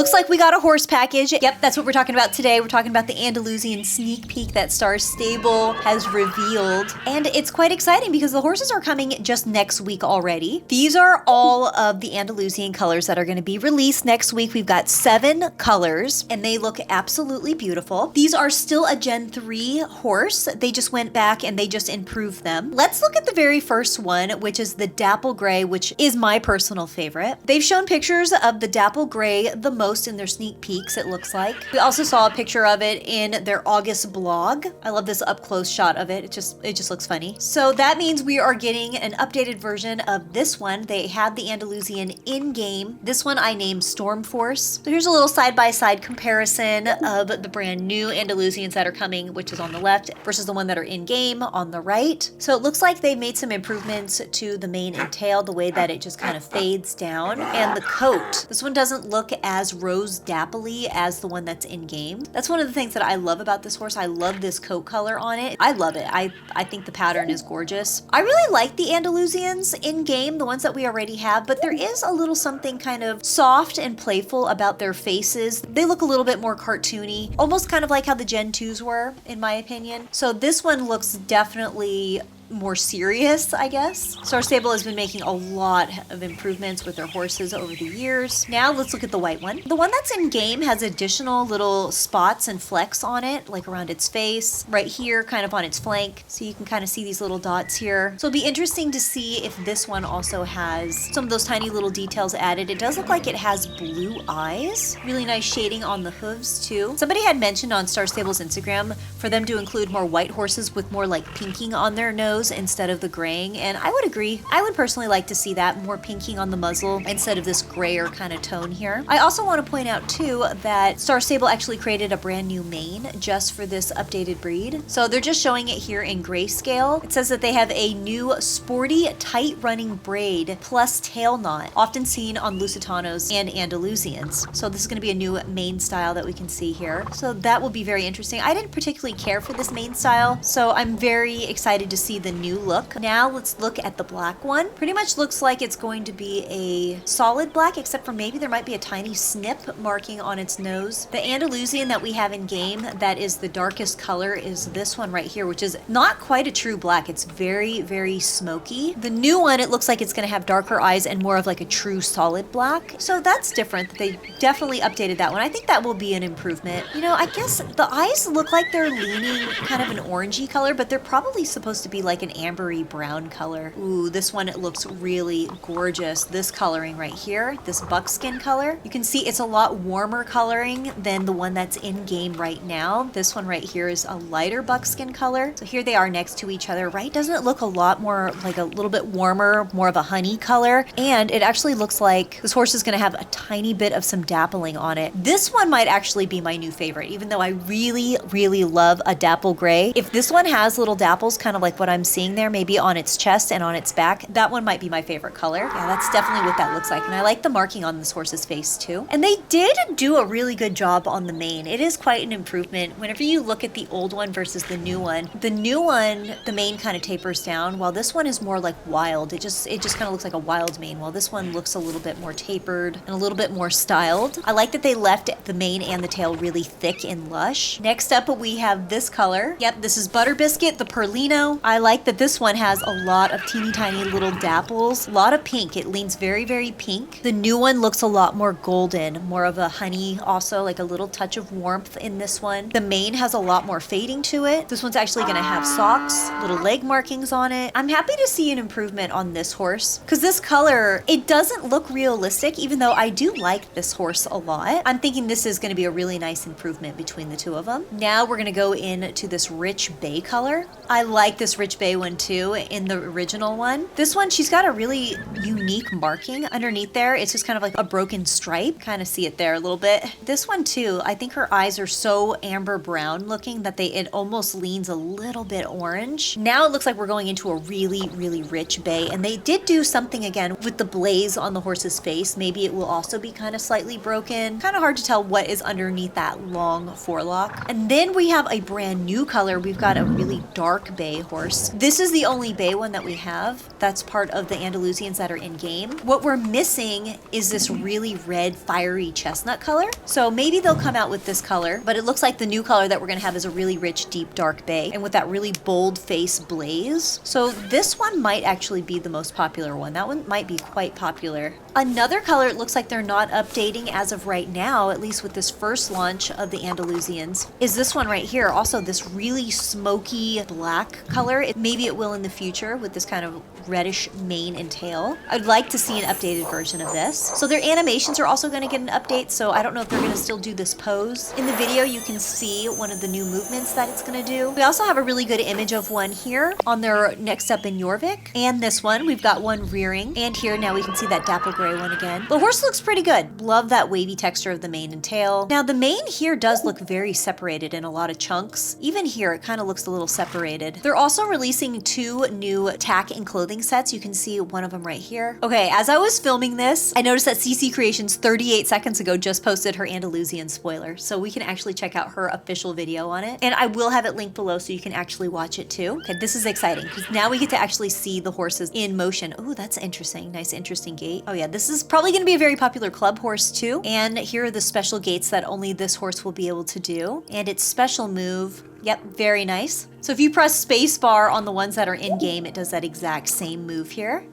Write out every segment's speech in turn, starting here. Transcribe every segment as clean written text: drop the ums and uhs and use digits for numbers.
looks like we got a horse package. Yep, that's what we're talking about today. We're talking about the Andalusian sneak peek that Star Stable has revealed. And it's quite exciting because the horses are coming just next week already. These are all of the Andalusian colors that are going to be released next week. We've got 7 colors and they look absolutely beautiful. These are still a Gen 3 horse. They just went back and they just improved them. Let's look at the very first one, which is the Dapple Gray, which is my personal favorite. They've shown pictures of the Dapple Gray the most in their sneak peeks, it looks like. We also saw a picture of it in their August blog. I love this up close shot of it. It just looks funny. So that means we are getting an updated version of this one. They had the Andalusian in-game. This one I named Storm Force. So here's a little side-by-side comparison of the brand new Andalusians that are coming, which is on the left, versus the one that are in-game on the right. So it looks like they made some improvements to the mane and tail, the way that it just kind of fades down. And the coat. This one doesn't look as rose dappley as the one that's in-game. That's one of the things that I love about this horse. I love this coat color on it. I love it. I think the pattern is gorgeous. I really like the Andalusians in-game, the ones that we already have, but there is a little something kind of soft and playful about their faces. They look a little bit more cartoony, almost kind of like how the Gen 2s were, in my opinion. So this one looks definitely more serious, I guess. Star Stable has been making a lot of improvements with their horses over the years. Now let's look at the white one. The one that's in game has additional little spots and flecks on it, like around its face, right here, kind of on its flank. So you can kind of see these little dots here. So it'll be interesting to see if this one also has some of those tiny little details added. It does look like it has blue eyes. Really nice shading on the hooves too. Somebody had mentioned on Star Stable's Instagram for them to include more white horses with more like pinking on their nose instead of the graying, and I would agree. I would personally like to see that, more pinking on the muzzle instead of this grayer kind of tone here. I also want to point out too that Star Stable actually created a brand new mane just for this updated breed. So they're just showing it here in grayscale. It says that they have a new sporty tight running braid plus tail knot, often seen on Lusitanos and Andalusians. So this is going to be a new mane style that we can see here. So that will be very interesting. I didn't particularly care for this mane style, so I'm very excited to see the new look. Now let's look at the black one. Pretty much looks like it's going to be a solid black, except for maybe there might be a tiny snip marking on its nose. The Andalusian that we have in game that is the darkest color is this one right here, which is not quite a true black. It's very, very smoky. The new one, it looks like it's going to have darker eyes and more of like a true solid black. So that's different. They definitely updated that one. I think that will be an improvement. You know, I guess the eyes look like they're leaning kind of an orangey color, but they're probably supposed to be like an ambery brown color. Ooh, this one, it looks really gorgeous. This coloring right here, this buckskin color, you can see it's a lot warmer coloring than the one that's in game right now. This one right here is a lighter buckskin color. So here they are next to each other, right? Doesn't it look a lot more like a little bit warmer, more of a honey color? And it actually looks like this horse is going to have a tiny bit of some dappling on it. This one might actually be my new favorite, even though I really, really love a dapple gray. If this one has little dapples, kind of like what I'm seeing there, maybe on its chest and on its back, that one might be my favorite color. Yeah, that's definitely what that looks like. And I like the marking on this horse's face too. And they did do a really good job on the mane. It is quite an improvement. Whenever you look at the old one versus the new one, the mane kind of tapers down, while this one is more like wild. It just kind of looks like a wild mane, while this one looks a little bit more tapered and a little bit more styled. I like that they left the mane and the tail really thick and lush. Next up, we have this color. Yep, this is Butter Biscuit, the Perlino. I like that this one has a lot of teeny tiny little dapples, a lot of pink. It leans very, very pink. The new one looks a lot more golden, more of a honey, also like a little touch of warmth in this one. The mane has a lot more fading to it. This one's actually going to have socks, little leg markings on it. I'm happy to see an improvement on this horse because this color, it doesn't look realistic, even though I do like this horse a lot. I'm thinking this is going to be a really nice improvement between the two of them. Now we're going to go into this rich bay color. I like this rich bay one too in the original one. This one, she's got a really unique marking underneath there. It's just kind of like a broken stripe. Kind of see it there a little bit. This one too, I think her eyes are so amber brown looking that it almost leans a little bit orange. Now it looks like we're going into a really, really rich bay, and they did do something again with the blaze on the horse's face. Maybe it will also be kind of slightly broken. Kind of hard to tell what is underneath that long forelock. And then we have a brand new color. We've got a really dark bay horse. horse. This is the only bay one that we have. That's part of the Andalusians that are in game. What we're missing is this really red, fiery chestnut color. So maybe they'll come out with this color, but it looks like the new color that we're gonna have is a really rich, deep, dark bay, and with that really bold face blaze. So this one might actually be the most popular one. That one might be quite popular. Another color it looks like they're not updating as of right now, at least with this first launch of the Andalusians, is this one right here. Also this really smoky black color. Maybe it will in the future with this kind of reddish mane and tail. I'd like to see an updated version of this. So their animations are also going to get an update, so I don't know if they're going to still do this pose. In the video you can see one of the new movements that it's going to do. We also have a really good image of one here on their next up in Jorvik, and this one we've got one rearing, and here now we can see that dapple gray one again. The horse looks pretty good. Love that wavy texture of the mane and tail. Now the mane here does look very separated in a lot of chunks. Even here it kind of looks a little separated. They're also releasing 2 new tack and clothing sets. You can see one of them right here. Okay, as I was filming this, I noticed that CC Creations 38 seconds ago just posted her Andalusian spoiler, so we can actually check out her official video on it. And I will have it linked below so you can actually watch it too. Okay, this is exciting because now we get to actually see the horses in motion. Oh, that's interesting. Nice, interesting gait. Oh yeah, this is probably going to be a very popular club horse too. And here are the special gaits that only this horse will be able to do. And its special move, yep, very nice. So if you press spacebar on the ones that are in game, it does that exact same move here.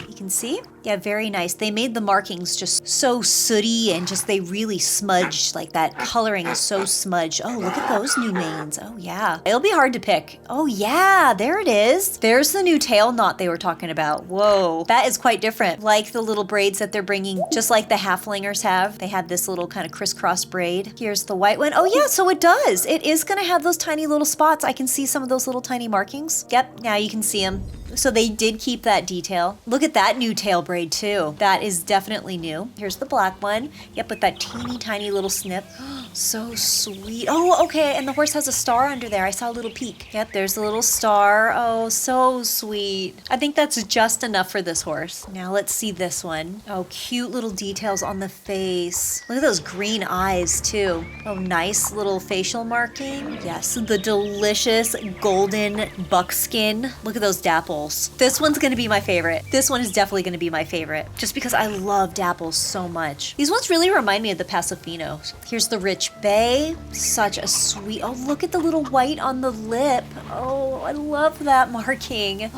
You can see. Yeah, very nice. They made the markings just so sooty and just they really smudged, like that coloring is so smudged. Oh, look at those new manes. Oh yeah. It'll be hard to pick. Oh yeah, there it is. There's the new tail knot they were talking about. Whoa, that is quite different. Like the little braids that they're bringing, just like the halflingers have. They have this little kind of crisscross braid. Here's the white one. Oh yeah, so it does. It is gonna have those tiny little spots. I can see some of those little tiny markings. Yep, now you can see them. So they did keep that detail. Look at that new tail braid too. That is definitely new. Here's the black one. Yep, with that teeny tiny little snip. So sweet. Oh, okay, and the horse has a star under there. I saw a little peek. Yep, there's a little star. Oh, so sweet. I think that's just enough for this horse. Now let's see this one. Oh, cute little details on the face. Look at those green eyes too. Oh, nice little facial marking. Yes, the delicious golden buckskin. Look at those dapples. This one's gonna be my favorite. This one is definitely gonna be my favorite, just because I love dapples so much. These ones really remind me of the Pasofino. Here's the rich bay. Such a sweet, oh, look at the little white on the lip. Oh, I love that marking.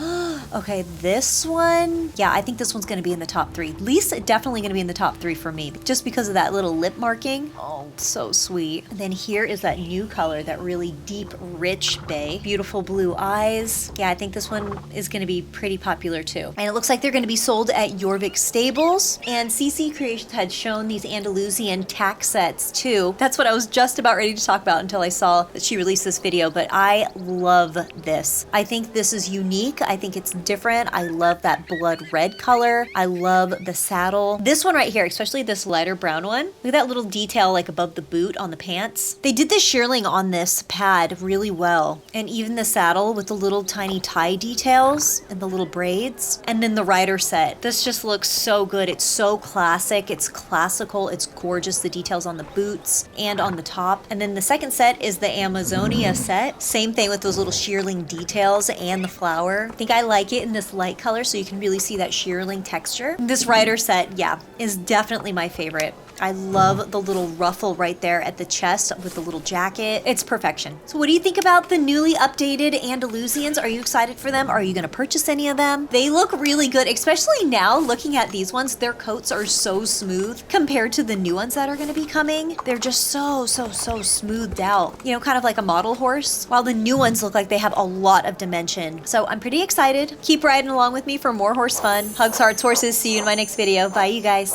Okay, this one, yeah, I think this one's gonna be in the top 3. At least definitely gonna be in the top 3 for me, just because of that little lip marking. Oh, so sweet. And then here is that new color, that really deep, rich bay. Beautiful blue eyes. Yeah, I think this one is going to be pretty popular too. And it looks like they're going to be sold at Jorvik stables. And CC Creations had shown these Andalusian tack sets too. That's what I was just about ready to talk about until I saw that she released this video, but I love this. I think this is unique. I think it's different. I love that blood red color. I love the saddle. This one right here, especially this lighter brown one. Look at that little detail like above the boot on the pants. They did the shearling on this pad really well. And even the saddle with the little tiny tie details and the little braids, and then the rider set. This just looks so good. It's so classic. It's classical. It's gorgeous. The details on the boots and on the top. And then the second set is the Amazonia set. Same thing with those little shearling details and the flower. I think I like it in this light color so you can really see that shearling texture. This rider set, yeah, is definitely my favorite. I love the little ruffle right there at the chest with the little jacket. It's perfection. So what do you think about the newly updated Andalusians? Are you excited for them? Are you going to purchase any of them? They look really good, especially now looking at these ones. Their coats are so smooth compared to the new ones that are going to be coming. They're just so smoothed out. You know, kind of like a model horse, while the new ones look like they have a lot of dimension. So I'm pretty excited. Keep riding along with me for more horse fun. Hugs, hearts, horses. See you in my next video. Bye, you guys.